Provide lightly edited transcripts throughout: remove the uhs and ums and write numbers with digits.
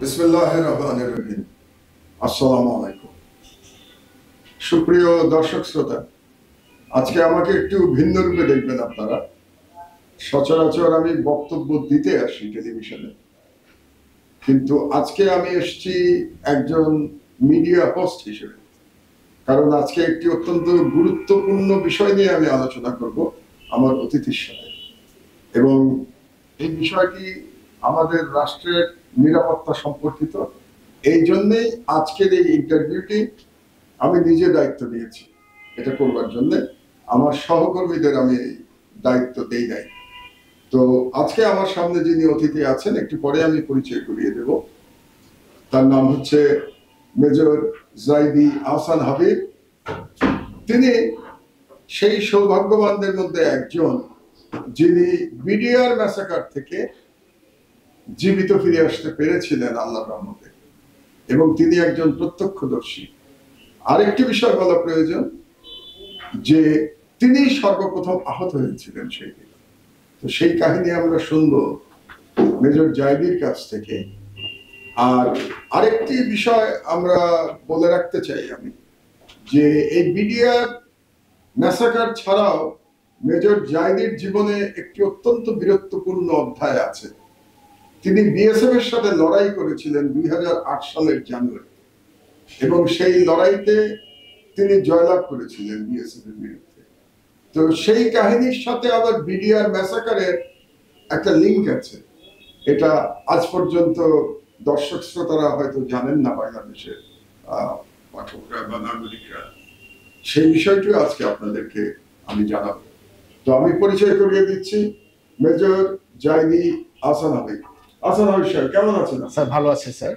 বিসমিল্লাহির রহমানির রহিম। আসসালামু আলাইকুম। সুপ্রিয় দর্শক শ্রোতা, আজকে আমাকে একটু ভিন্ন রূপে দেখবেন আপনারা। সচরাচর আমি বক্তব্য দিতে আসি টেলিভিশনে, কিন্তু আজকে আমি এসেছি একজন মিডিয়া হোস্ট হিসেবে। কারণ আজকে একটি অত্যন্ত গুরুত্বপূর্ণ বিষয় নিয়ে আমি আলোচনা করব আমার অতিথির সাথে, এবং এই বিষয়টি আমাদের রাষ্ট্রের নিরাপত্তা সম্পর্কিত। এই জন্যেই আজকের এই ইন্টারভিউটি আমি নিজে দায়িত্ব নিয়েছি। এটা করবার জন্য আমার সহকর্মীদের আমি দায়িত্ব দেই নাই। তো আজকে আমার সামনে যিনি অতিথি আছেন, একটু পরে আমি পরিচয় করিয়ে দেব। তার নাম হচ্ছে মেজর জাইদি আহসান হাবিব। তিনি সেই সৌভাগ্যবানদের মধ্যে একজন যিনি বিডিআর ম্যাসাকার থেকে জীবিত ফিরে আসতে পেরেছিলেন আল্লাহর রহমতে, এবং তিনি একজন প্রত্যক্ষদর্শী। আরেকটি বিষয় বলা প্রয়োজন যে তিনি সর্বপ্রথম আহত হয়েছিলেন সেই দিন। তো সেই কাহিনী আমরা শুনবো মেজর জাইদির কাছ থেকে। আর আরেকটি বিষয় আমরা বলে রাখতে চাই আমি, যে এই বিডিআর ম্যাসাকার ছাড়াও মেজর জাইদির জীবনে একটি অত্যন্ত বীরত্বপূর্ণ অধ্যায় আছে। তিনি বিএসএফ এর সাথে লড়াই করেছিলেন 2008 সালের জানুয়ারি, এবং সেই লড়াইতে তিনি জয়লাভ করেছিলেন বিএসএফ এর বিরুদ্ধে। তো সেই কাহিনীর সাথে আবার বিডিআর ম্যাসাকারের একটা লিঙ্ক আছে। এটা আজ পর্যন্ত দর্শক শ্রোতারা হয়তো জানেন না, বাংলাদেশের পাঠকরা বা নাগরিকরা। সেই বিষয়টিও আজকে আপনাদেরকে আমি জানাবো। তো আমি পরিচয় করিয়ে দিচ্ছি, মেজর জাইদি আহসান হাবিব। আহসান হাবিব স্যার, কেমন আছেন? স্যার ভালো আছে স্যার।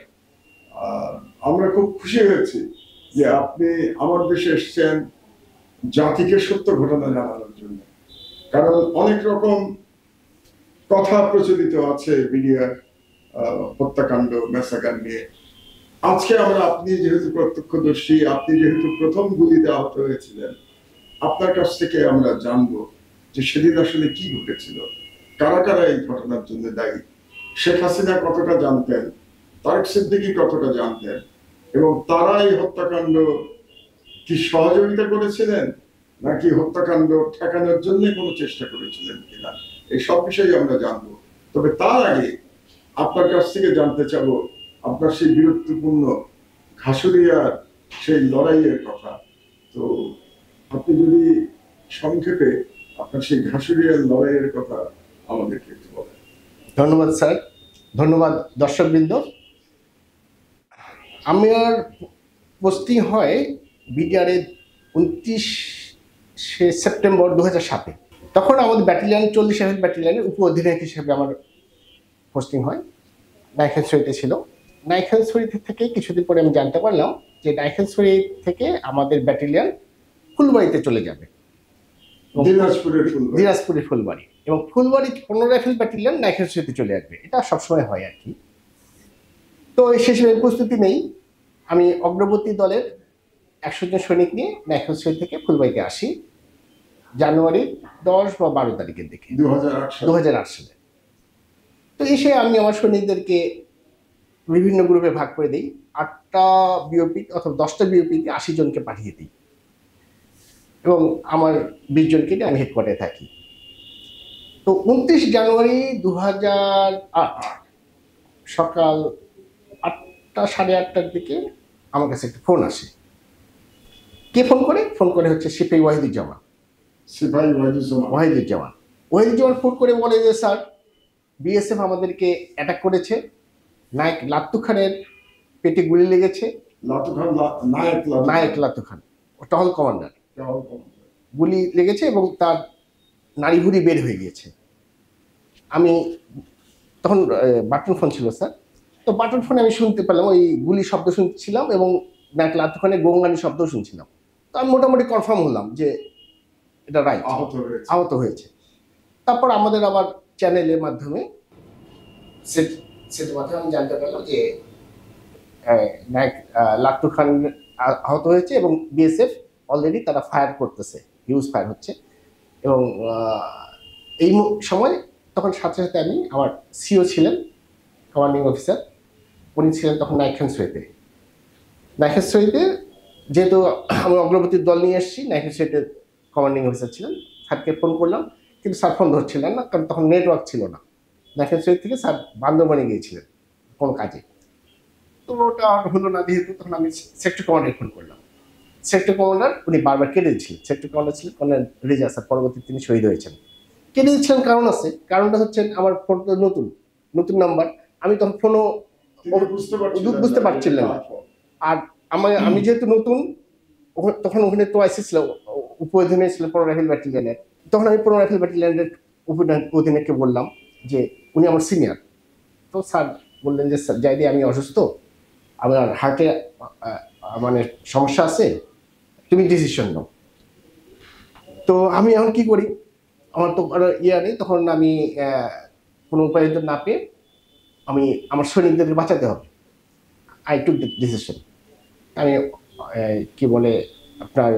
আমরা খুব খুশি হয়েছি যে আপনি আমার দেশে এসেছেন জাতিকে সত্য ঘটনা জানানোর জন্য। কারণ অনেক রকম কথা প্রচলিত আছে বিডিআর হত্যাকাণ্ড ম্যাসাকার নিয়ে। আজকে আমরা, আপনি যেহেতু প্রত্যক্ষদর্শী, আপনি যেহেতু প্রথম গুলিতে আহত হয়েছিলেন, আপনার কাছ থেকে আমরা জানবো যে সেদিন আসলে কি ঘটেছিল, কারা কারা এই ঘটনার জন্য দায়ী। শেখ হাসিনা কতটা জানতেন, তারেক সিদ্দিকী কতটা জানতেন, এবং তারা এই হত্যাকাণ্ড কি সহযোগিতা করেছিলেন, নাকি হত্যাকাণ্ড ঠেকানোর জন্য কোনো চেষ্টা করেছিলেন কিনা, এই সব বিষয়ে আমরা জানবো। তবে তার আগে আপনার কাছ থেকে জানতে চাবো আপনার সেই বীরত্বপূর্ণ ঘাসুরিয়ার সেই লড়াইয়ের কথা। তো আপনি যদি সংক্ষেপে আপনার সেই ঘাসুরিয়ার লড়াইয়ের কথা আমাদেরকে একটু বলেন। ধন্যবাদ স্যার, ধন্যবাদ দর্শকবৃন্দ। আমার পোস্টিং হয় বিডিআরের 29 সেপ্টেম্বর 2007-এ। তখন আমাদের ব্যাটালিয়ান 40 ব্যাটালিয়ানের উপ অধিনায়ক হিসেবে আমার পোস্টিং হয়। নাইখানছড়িতে ছিল। নাইখানছড়ি থেকে কিছুদিন পরে আমি জানতে পারলাম যে নাইখানছড়ি থেকে আমাদের ব্যাটালিয়ান ফুলবাড়িতে চলে যাবে, দিনাজপুরের ফুলবাড়ি, এবং ফুলবাড়ি 15 রাইফেল ব্যাটালিয়ন নাইখানছড়িতে চলে আসবে। এটা সবসময় হয় আর কি। তো সেই সময় প্রস্তুতি নেই। আমি অগ্রবর্তী দলের 100 জন সৈনিক নিয়ে নাইখানছড়ি থেকে ফুলবাড়িতে আসি জানুয়ারির 10 বা 12 তারিখের দিকে, 2008 সালে। তো এসে আমি আমার সৈনিকদেরকে বিভিন্ন গ্রুপে ভাগ করে দিই। 8টা বিওপি অথবা 10টা বিওপিতে 80 জনকে পাঠিয়ে দিই, এবং আমার 20 জনকে নিয়ে আমি হেডকোয়ার্টারে থাকি। তো 29 জানুয়ারি 2008 সকাল 8টা সাড়ে 8টার দিকে আমার কাছে একটা ফোন আসে। কে ফোন করে? ফোন করে হচ্ছে সিপাহী ওয়াহিদুজ্জামান। ওয়াহিদুজ্জামান ফোন করে বলে যে স্যার, বিএসএফ আমাদেরকে অ্যাটাক করেছে, নায়ক লাত্তু খানের পেটে গুলি লেগেছে। নায়ক লাত্তু খান টহল কমান্ডার, গুলি লেগেছে এবং তার নাড়িভুড়ি বের হয়ে গিয়েছে। আমি তখন বাটন ফোন ছিল স্যার, তো বাটন ফোনে আমি শুনতে পেলাম, ওই গুলি শব্দ শুনছিলাম এবং নায়ক লাত্তু খানের গোঙ্গানি শব্দও শুনছিলাম। তো আমি মোটামুটি কনফার্ম হলাম যে এটা রাইট, আহত হয়েছে। তারপর আমাদের আবার চ্যানেলের মাধ্যমে সেটার মাধ্যমে আমি জানতে পারলাম যে নায়ক লাত্তু খান আহত হয়েছে, এবং বিএসএফ অলরেডি তারা ফায়ার করতেছে, হিউজ ফায়ার হচ্ছে। এবং এই সময় তখন সাথে সাথে আমি, আমার সিও ছিলেন, কমান্ডিং অফিসার, উনি ছিলেন তখন নাইখানসইতে। নাইখানসইতে যেহেতু আমি অগ্রবর্তীর দল নিয়ে এসেছি, নাইখানসইতে কমান্ডিং অফিসার ছিলেন, স্যারকে ফোন করলাম, কিন্তু স্যার ফোন ধরছিলেন না, কারণ তখন নেটওয়ার্ক ছিল না। নাইখানসই থেকে স্যার বান্দরবানে গিয়েছিলেন কোনো কাজে। তো ওটা আর হলো না, যেহেতু তখন আমি সেক্টর কমান্ডার ফোন করলাম। সেক্টর কমান্ডার উনি বারবার কেটে দিচ্ছিলেন। সেক্টর কমান্ডার ছিলেন কর্নেল রেজা স্যার, পরবর্তীতে তিনি শহীদ হয়েছেন। কেটে দিচ্ছিলেন কারণ আছে, কারণটা হচ্ছে আমার ফোন তো নতুন নতুন নাম্বার, আমি তখন ফোনও বুঝতে পারছিলেন না। আর আমি যেহেতু নতুন, তখন ওখানে তো আইসি ছিল, উপ অধীনে ছিল 15 রাইফেল ব্যাটালিয়নের। তখন আমি 15 রাইফেল ব্যাটালিয়নের অধীনেকে বললাম যে উনি আমার সিনিয়র। তো স্যার বললেন যে স্যার যাইদি আমি অসুস্থ, আমার হার্টে মানে সমস্যা আছে, তুমি ডিসিশন নাও। তো আমি এখন কি করি, আমার তো ইয়ে নেই, তখন আমি কোনো উপায় না পেয়ে আমি আমার সৈনিকদেরকে বাঁচাতে হবে। I took decision. আমি কি বলে আপনার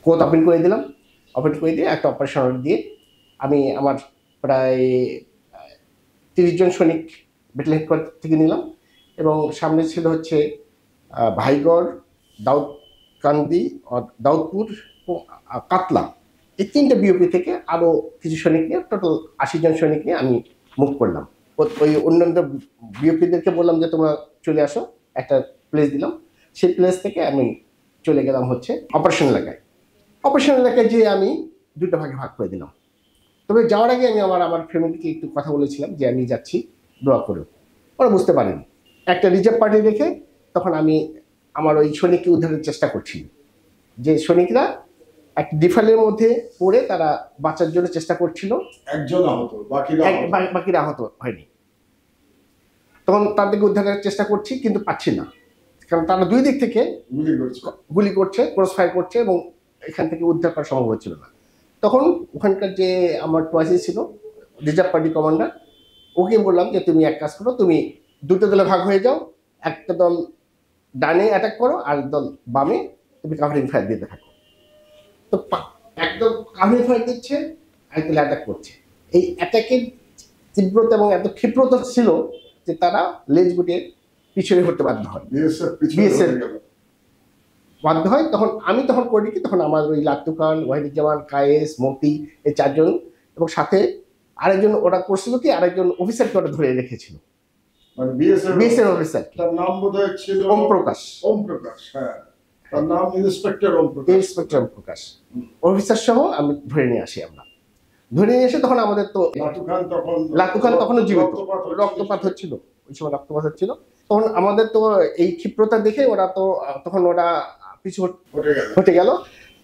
কোর্ট ওপেন করে দিলাম, ওপেন করে দিয়ে একটা অপারেশন অর্ডার দিয়ে আমি আমার প্রায় 30 জন সৈনিক ব্যাটালিয়ন হেডকোয়ার্টার থেকে নিলাম, এবং সামনে ছিল হচ্ছে ভাইগড়, দাউদকান্দি, দাউদপুর, কাতলা, এই 3টে বিওপি থেকে আরও কিছু সৈনিক নিয়ে টোটাল 80 জন সৈনিক নিয়ে আমি মুভ করলাম। ওই অন্যান্য বিওপিদেরকে বললাম যে তোমরা চলে আসো, একটা প্লেস দিলাম, সেই প্লেস থেকে আমি চলে গেলাম হচ্ছে অপারেশন এলাকায়। অপারেশন এলাকায় যেয়ে আমি 2টা ভাগে ভাগ করে দিলাম। তবে যাওয়ার আগে আমি আমার ফ্যামিলিকে একটু কথা বলেছিলাম যে আমি যাচ্ছি, দোয়া করো। ওরা বুঝতে পারেনি। একটা রিজার্ভ পার্টি রেখে তখন আমি আমার ওই সৈনিককে উদ্ধারের চেষ্টা করছি, যে সৈনিকরা একটা ডিফারের মধ্যে পড়ে তারা বাঁচার জন্য চেষ্টা করছিল। একজন আহত, বাকিরা আহত হয়নি। তখন তাদেরকে উদ্ধারের চেষ্টা করছি, কিন্তু পাচ্ছি না, কারণ তারা 2 দিক থেকে গুলি করছে, ক্রস ফায়ার করছে, এবং এখান থেকে উদ্ধার করা সম্ভব হচ্ছিল না। তখন ওখানকার যে আমার টুয়াইসি ছিল রিজার্ভ পার্টি কমান্ডার, ওকে বললাম যে তুমি এক কাজ করো, তুমি 2টো দলে ভাগ হয়ে যাও, একটা দল ডানে অ্যাটাক করো, আর দল বামে তুমি কাভারিং ফায়ার দিতে থাকো। তো একদম কাভারিং ফায়ার দিচ্ছে, একদল অ্যাটাক করছে। এই অ্যাটাকের তীব্রতা এবং এত ক্ষিপ্রতা ছিল যে তারা লেজ গুটিয়ে পিছনে হতে বাধ্য হয়, বাধ্য হয়। তখন আমি করি কি, তখন আমার ওই লাত্তু খান, ওয়াহিদুজ্জামান, কায়েস, মতি, এই 4 জন, এবং সাথে আরেকজন ওরা করছিল কি, আরেকজন অফিসারকে ওরা ধরে রেখেছিল, মানে বিএসএফ অফিসার, তার নাম বোধহয় ছিল ওম প্রকাশ। হ্যাঁ, তার নাম ইন্সপেক্টর ওম প্রকাশ। অফিসার সহ আমি ধরে নিয়ে আসি। আমরা ধরে নিয়ে এসে তখন আমাদের তো লাত্তু খান তখনও জীবিত, রক্তপাত হচ্ছিল, ওই সময় রক্তপাত হচ্ছিল। তখন আমাদের তো এই ক্ষিপ্রতা দেখে তখন ওরা পিছু হটে গেল।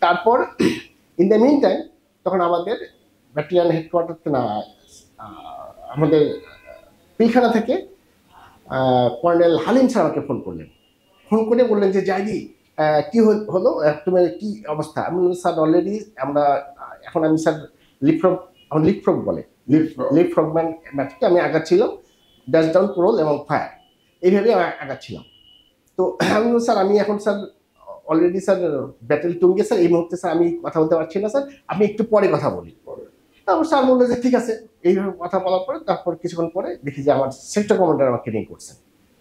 তারপর ইন দ্য মিন টাইম তখন আমাদের ব্যাটালিয়ন হেডকোয়ার্টার না, আমাদের পিলখানা থেকে কর্নেল হালিম স্যার আমাকে ফোন করলেন। ফোন করে বললেন যে জাইদি কি হলো, তোমার কি অবস্থা? আমি বললাম স্যার অলরেডি আমরা এখন আমি স্যার লিপফ্রগ বলে, লিপফ্রগ ম্যাথডে আমি আগাচ্ছিলাম, ড্যাশ ডাউন, প্রোল এবং ফায়ার, এইভাবে আগাচ্ছিলাম। তো আমি বললাম স্যার আমি এখন স্যার অলরেডি স্যার ব্যাটেল টুঙ্গে স্যার, এই মুহূর্তে স্যার আমি কথা বলতে পারছি না স্যার, আপনি একটু পরে কথা বলি। তারপর স্যার বললো যে ঠিক আছে। এইভাবে কথা বলার পরে তারপর কিছুক্ষণ পরে দেখি যে আমার সেক্টর কমান্ডার আমাকে নিয়ে করছেন।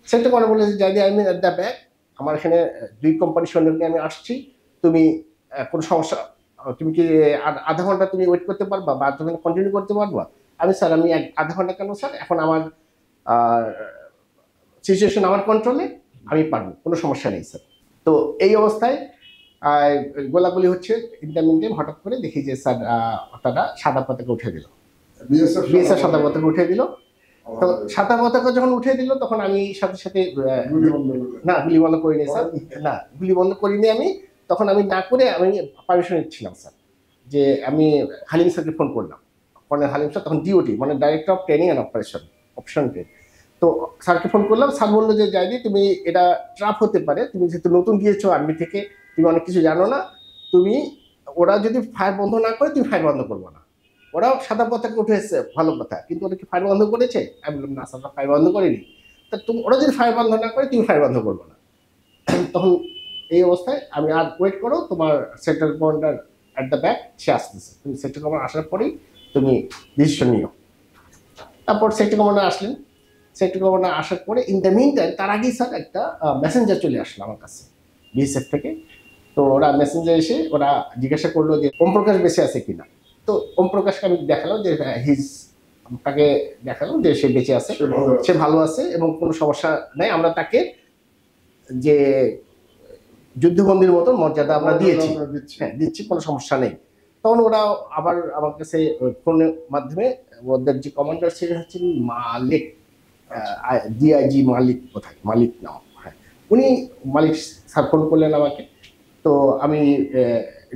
সেক্টর কমান্ডার বলে যে জাইদি আমি এট দ্য ব্যাক, আমার এখানে 2 কোম্পানি সৈন্য নিয়ে আমি আসছি, তুমি কোনো সমস্যা, তুমি কি আধা ঘন্টা তুমি ওয়েট করতে পারবা বা আধা ঘন্টা কন্টিনিউ করতে পারবা? আমি স্যার আমি আধা ঘন্টা কেন স্যার, এখন আমার সিচুয়েশন আমার কন্ট্রোলে, আমি পারবো, কোনো সমস্যা নেই স্যার। তো এই অবস্থায় গোলাগুলি হচ্ছে। ইন্টারমিডিয়েট হঠাৎ করে দেখি যে স্যার তারা সাদা পতাকা উঠে দিল, বিএসএফ সাদা পতাকা উঠে দিল। তো সাদা পতাকা যখন উঠে দিল তখন আমি সাথে সাথে না, গুলি বন্ধ করিনি স্যার, না গুলি বন্ধ করিনি আমি। তখন আমি না করে আমি পারমিশন নিচ্ছিলাম স্যার, যে আমি হালিম স্যারকে ফোন করলাম, কর্নেল হালিম স্যার তখন ডিওটি মানে director of training and operation train. তো স্যারকে ফোন করলাম, স্যার বললো যে জাইদি তুমি এটা ট্রাপ হতে পারে, তুমি যেহেতু নতুন গিয়েছো আর্মি থেকে, তুমি অনেক কিছু জানো না, তুমি ওরা যদি ফায়ার বন্ধ না করে তুমি ফায়ার বন্ধ করবো না। ওরাও সাদা পতাকা উঠে এসছে, ভালো কথা, কিন্তু ওরা কি ফায়ার বন্ধ করেছে? আমি বললাম না স্যার, ফায়ার বন্ধ করিনি। তা তুমি ওরা যদি ফায়ার বন্ধ না করে তুমি ফায়ার বন্ধ করবো না। তখন এই অবস্থায় আমি আর ওয়েট করো, তোমার sector commander at the back সে আসতেছে, তুমি সেক্টর কমান্ডার আসার পরেই তুমি ডিসিশন নিও। তারপর সেক্টর কমান্ডার আসলেন, সেক্টর কমান্ডার আসার পরে ইন দ্য মিন টাইম তার আগেই স্যার একটা মেসেঞ্জার চলে আসলো আমার কাছে বিএসএফ থেকে। তো ওরা মেসেঞ্জার এসে ওরা জিজ্ঞাসা করলো যে ওম প্রকাশ বেঁচে আছে কিনা। তো ওম প্রকাশকে আমি দেখালাম যে তাকে দেখালাম যে সে বেঁচে আছে, সে ভালো আছে এবং কোনো সমস্যা নেই। আমরা তাকে যে যুদ্ধবন্দীর মতো মর্যাদা আমরা দিয়েছি, হ্যাঁ দিচ্ছি, কোনো সমস্যা নেই। তখন ওরা আবার আমার কাছে ফোনের মাধ্যমে ওদের যে কমান্ডার ছিলেন হচ্ছেন মালিক, ডিআইজি মালিক, কোথায় মালিক নাম, হ্যাঁ উনি মালিক স্যার ফোন করলেন আমাকে। তো আমি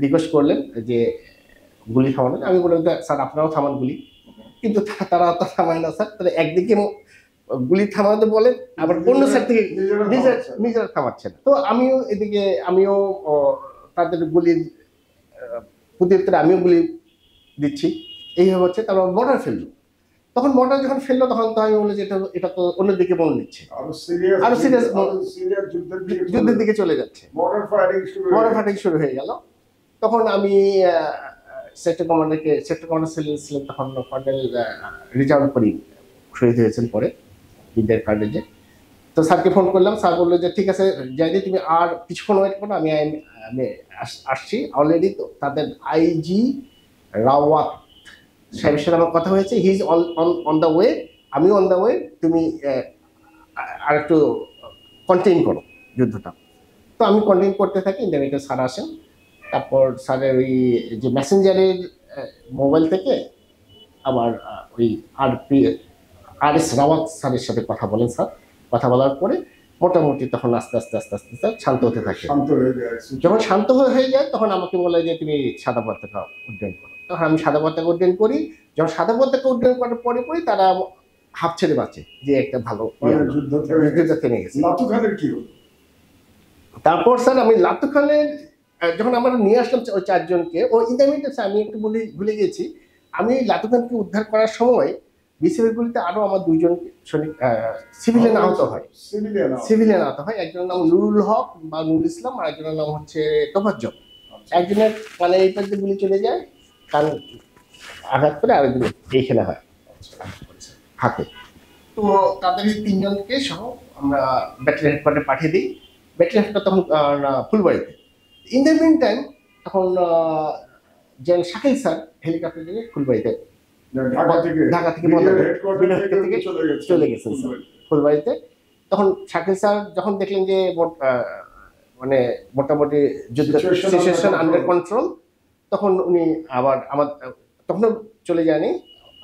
রিকোয়েস্ট করলেন যে গুলি থামানো। আমি বললাম স্যার আপনারাও থামান গুলি, কিন্তু তারা তো থামায় না স্যার। তাহলে একদিকে গুলি থামাতে বলেন, আবার অন্য সাইড থেকে নিজেরা থামাচ্ছে না। তো আমিও তাদের গুলির প্রত্যুত্তরে আমিও গুলি দিচ্ছি, এইভাবে হচ্ছে। তারপর মর্টার ফেললো। তখন মর্টার যখন ফেললো তখন তো আমি বলি যে এটা তো অন্যদিকে মনে নিচ্ছে, আরো সিরিয়াস যুদ্ধের দিকে চলে যাচ্ছে, মর্টার ফায়ারিং শুরু হয়ে গেল। তখন আমি সেক্টর কমান্ডার ছিলেন তখন কর্নেল রিজার্ভ করি, শহীদ হয়েছেন পরে ইন্ডিয়ার কার্ডেজে। তো স্যারকে ফোন করলাম, স্যার বললো যে ঠিক আছে যাইদি তুমি আর কিছুক্ষণ ওয়েট করো, আমি আসছি। অলরেডি তো তাদের আইজি রাওয়াত সাহেবের সাথে আমার কথা হয়েছে, he is on the way, আমিও অন দ্য ওয়ে, তুমি আর একটু কন্টেইন করো যুদ্ধটা। তো আমি কন্টেইন করতে থাকি। ইন্টারনেটে স্যার আসেন। তারপর স্যারের ওই যে মেসেঞ্জারের মোবাইল থেকে আবার ওই আর এস রাওয়াত স্যারের সাথে কথা বলেন স্যার। কথা বলার পরে মোটামুটি তখন আস্তে স্যার শান্ত হতে থাকে। যখন শান্ত হয়ে যায় তখন আমাকে বলে যে তুমি সাদা পতাকা উড্ডয়ন করো। তখন আমি সাদা পতাকা উড্ডয়ন করি। যখন সাদা পতাকা উড্ডয়ন করার পরে তারা হাফ ছেড়ে বাঁচে, যে একটা ভালো যুদ্ধ থেমে গেছে। তারপর স্যার আমি লাতু খানের যখন আমরা নিয়ে আসলাম ওই চারজনকে, ও ইন্টারমিডিয়েট আমি একটু ভুলে গেছি, আমি লাতু খানকে উদ্ধার করার সময় বিসিবির গুলিতে আরো আমার দুইজন সিভিলিয়ান আহত হয়। একজনের নাম নুরুল হক বা নুরুল ইসলাম, আর একজনের নাম হচ্ছে তোফাজ্জল। একজনের মানে এই পাশে গুলি চলে যায়, কান আঘাত করে, আরেকজন এইখানে হয় হাতে। তো তাদের এই তিনজনকে সহ আমরা ব্যাটালিয়ন হেডকোয়ার্টারে পাঠিয়ে দিই। ব্যাটালিয়ন হেডকোয়ার্টার তখন ফুলবাড়িতে। ইন দ্য মিন টাইম তখন জেনারেল শাকিল স্যার হেলিকপ্টার থেকে ফুলবাড়িতে, ঢাকা থেকে চলে গেছেন ফুলবাড়িতে। তখন শাকিল স্যার যখন দেখলেন যে মানে মোটামুটি যুদ্ধ সিচুয়েশন আন্ডার কন্ট্রোল, তখন উনি আবার তখনও চলে যায়নি,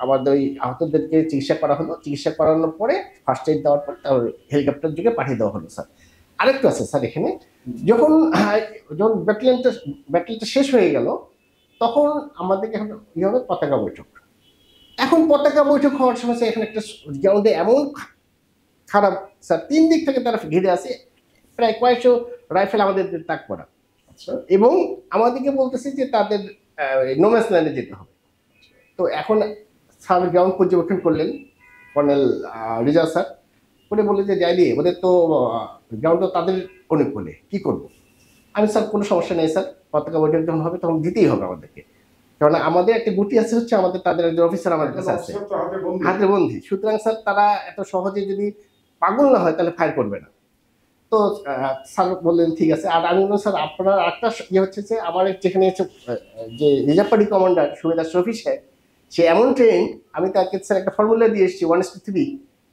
আমাদের ওই আহতদেরকে চিকিৎসা করা হলো। চিকিৎসা করানোর পরে ফার্স্ট এইড দেওয়ার পর তার হেলিকপ্টার যুগে পাঠিয়ে দেওয়া হলো স্যার। আরেকটু আছে স্যার এখানে, যখন ব্যাটালিয়নটা শেষ হয়ে গেল তখন আমাদেরকে এখন কি হবে, পতাকা বৈঠক। এখন পতাকা বৈঠক হওয়ার সময় এখানে একটা গ্রাউন্ডে এমন খারাপ স্যার, 3 দিক থেকে তারা ঘিরে আসে, প্রায় কয়েকশো রাইফেল আমাদের তাক করা, এবং আমাদেরকে বলতেছে যে তাদের নোম্যান্স ল্যান্ডে যেতে হবে। তো এখন স্যার গ্রাউন্ড পর্যবেক্ষণ করলেন, কর্নেল রিজার্ভ স্যার করে বলে যে যাই দিয়ে ওদের তো গ্রাউন্ডটা তাদের অনুকূলে, কি করব? আমি স্যার কোনো সমস্যা নেই স্যার, পতাকা বৈঠক যখন হবে তখন দিতেই হবে আমাদেরকে, কারণ আমাদের একটা গুটি আছে হচ্ছে আমাদের, তাদের একজন অফিসার আমাদের কাছে আছে হাতে বন্দি। সুতরাং স্যার তারা এত সহজে যদি পাগল না হয় তাহলে ফায়ার করবে না। তো স্যার বললেন ঠিক আছে। আর আমি বললাম স্যার আপনার একটা ইয়ে হচ্ছে যে আমার যেখানে যে রিজার্ভ পার্টি কমান্ডার সুবেদার শফি সাহেব, সে এমন ট্রেন, আমি তাকে স্যার একটা ফর্মুলা দিয়ে এসেছি 1:3,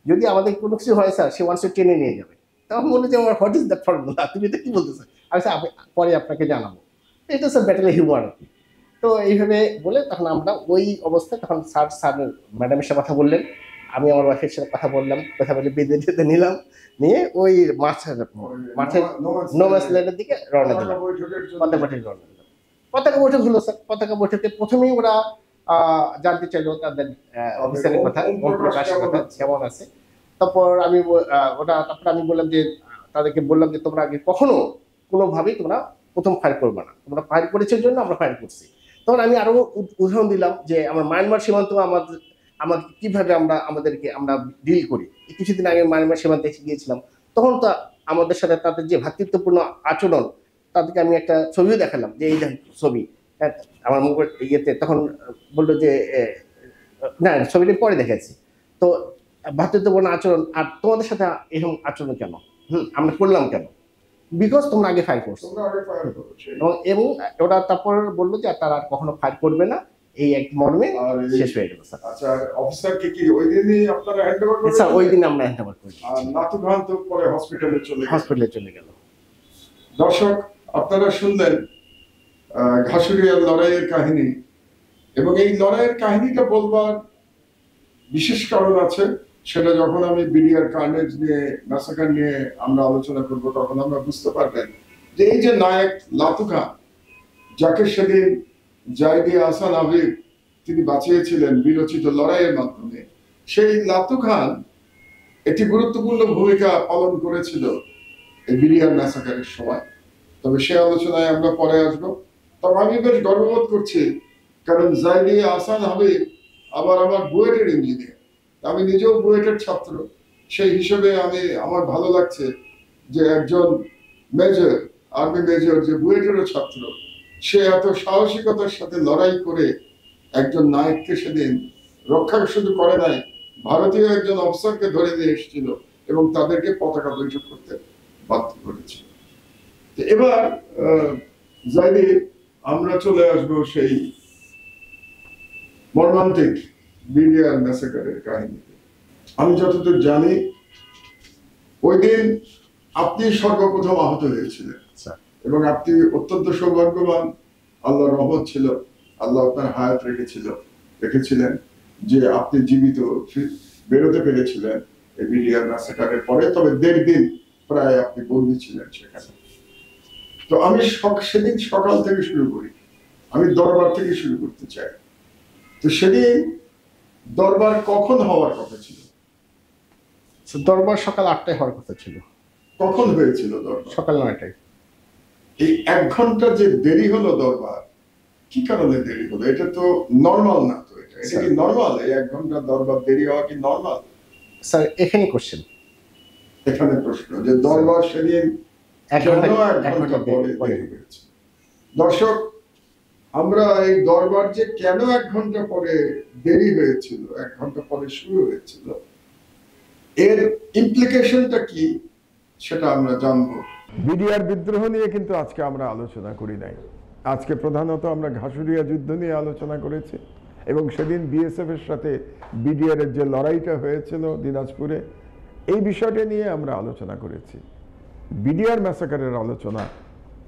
যদি আমাদের কোনো কিছু হয় স্যার সে 1:10 নিয়ে যাবে। তখন বললো যে আমার হোয়াট ইজ দ্যাট ফর্মুলা, তুমি এটা কি বলতেছো? আমি স্যার পরে আপনাকে জানাবো। এটা স্যার ব্যাটেলিয়ন হিউমার আর কি। তো এইভাবে বলে তখন আমরা ওই অবস্থায় তখন স্যার ম্যাডামের সাথে কথা বললেন, আমি আমার ওয়াইফের সাথে কথা বলে বেঁধে টেঁধে নিলাম, নিয়ে ওই মাঠে নোম্যান্স ল্যান্ডের দিকে রওনা দিলাম। পতাকা বৈঠক হলো স্যার। পতাকা বৈঠকে প্রথমেই ওরা জানতে চাইলো তাদের অফিসারের কথা, প্রকাশের কথা কেমন আছে। তারপর আমি বললাম যে তাদেরকে বললাম যে তোমরা আগে কখনো কোনোভাবেই তোমরা প্রথম ফায়ার করবে না, তোমরা ফায়ার করেছে জন্য আমরা ফায়ার করছি। তখন আমি আরো উদাহরণ দিলাম যে আমার মায়ানমার সীমান্ত আমাদের কিভাবে আমরা ডিল করি। কিছুদিন আগে মায়ানমার সীমান্তে গিয়েছিলাম, তখন তো আমাদের সাথে তাদের যে ভ্রাতৃত্বপূর্ণ আচরণ, তাদেরকে আমি একটা ছবিও দেখালাম যে এই ছবি আমার ইয়েতে। তখন বললো যে না, ছবিটা পরে দেখেছি। তো ভ্রাতৃত্বপূর্ণ আচরণ, আর তোমাদের সাথে এরকম আচরণ কেন, আমরা করলাম কেন, বিকজ তোমরা আগে ফায়ার করছো। তোমরা আগে ফায়ার করেছো। এবং ওরা তারপর বললো যে তারা আর কখনো ফায়ার করবে না, এই এক মর্মে আর শেষ হয়ে গেল স্যার। আচ্ছা, অফিসারকে কি ওই দিনই আপনারা হ্যান্ডওভার করেছেন? স্যার ওই দিন আমরা হ্যান্ডওভার করি। আর নাতু খান তো পরে হসপিটালে চলে গেল। গেল। দর্শক, আপনারা শুনলেন ঘাসুরিয়ার লড়াইয়ের কাহিনী, এবং এই লড়াইয়ের কাহিনীটা বলবার বিশেষ কারণ আছে। সেটা যখন আমি বিডিআর কার্নেজ নিয়ে, ম্যাসাকার নিয়ে আমরা আলোচনা করব, তখন আমরা বুঝতে পারবেন যে এই যে নায়ক লাতু খান, যাকে সেদিন জাইদি আহসান হাবিব তিনি বাঁচিয়েছিলেন বিরচিত লড়াইয়ের মাধ্যমে, সেই লাতু খান একটি গুরুত্বপূর্ণ ভূমিকা পালন করেছিল এই বিডিআর ম্যাসাকারের সময়। তবে সে আলোচনায় আমরা পরে আসবো। তবে আমি বেশ গর্ববোধ করছি, কারণ জাইদি আহসান হাবিব আবার আমার বুয়েটের ইঞ্জিনিয়ার, আমি নিজেও বুয়েটের ছাত্র। সেই হিসেবে আমার ভালো লাগছে যে একজন মেজর, আর্মি মেজর, যে বুয়েটেরও ছাত্র, সে এত সাহসিকতার সাথে লড়াই করে একজন নায়ককে সেদিন রক্ষা শুধু করে নাই, ভারতীয় একজন অফিসারকে ধরে নিয়ে এসেছিল এবং তাদেরকে পতাকা বৈঠক করতে বাধ্য করেছিল। এবার জাইদি, আমরা চলে আসবো সেই মর্মান্তিক বিডিআর ম্যাসাকারের কাহিনীতে। আমি যতদূর জানি, ওই দিন আপনি সর্বপ্রথম আহত হয়েছিলেন এবং আপনি অত্যন্ত সৌভাগ্যবান, আল্লাহর রহমত ছিল, আল্লাহ আপনার হায়াত রেখেছিলেন যে আপনি জীবিত বেরোতে পেরেছিলেন এই বিডিআর ম্যাসাকারের পরে। তবে 1.5 দিন প্রায় আপনি বন্দী ছিলেন সেখানে। তো আমি সেদিন সকাল থেকে শুরু করি, আমি দরবার থেকে শুরু করতে চাই। তো সেদিন দরবার কখন হওয়ার কথা ছিল? দরবার সকাল 8টায় হওয়ার কথা ছিল। কখন হয়েছিল দরবার? সকাল 9টায়। এই 1 ঘন্টা যে দেরি হলো দরবার, কি কারণে দেরি হলো? এটা তো নরমাল না। তো এটা কি নরমাল? এই 1 ঘন্টা দরবার দেরি হওয়া কি নরমাল? স্যার এখানে কোশ্চেন, এখানে প্রশ্ন যে দরবার সেদিন 1 ঘন্টা পরে দেরি হয়েছে। দর্শক, আমরা এই দরবার যে কেন 1 ঘন্টা পরে দেরি হয়েছিল, 1 ঘন্টা পরে শুরু হয়েছিল, এর ইমপ্লিকেশনটা কি সেটা আমরা জানবো। বিডিআর বিদ্রোহ নিয়ে কিন্তু আজকে আমরা আলোচনা করি নাই। আজকে প্রধানত আমরা ঘাসুরিয়া যুদ্ধ নিয়ে আলোচনা করেছি, এবং সেদিন বিএসএফ এর সাথে বিডিআর এর যে লড়াইটা হয়েছিল দিনাজপুরে, এই বিষয়টা নিয়ে আমরা আলোচনা করেছি। বিডিআর ম্যাসাকারের আলোচনা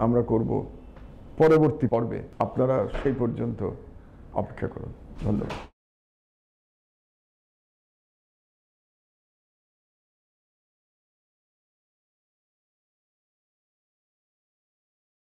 আমরা করব পরবর্তী পর্বে। আপনারা সেই পর্যন্ত অপেক্ষা করুন। ধন্যবাদ।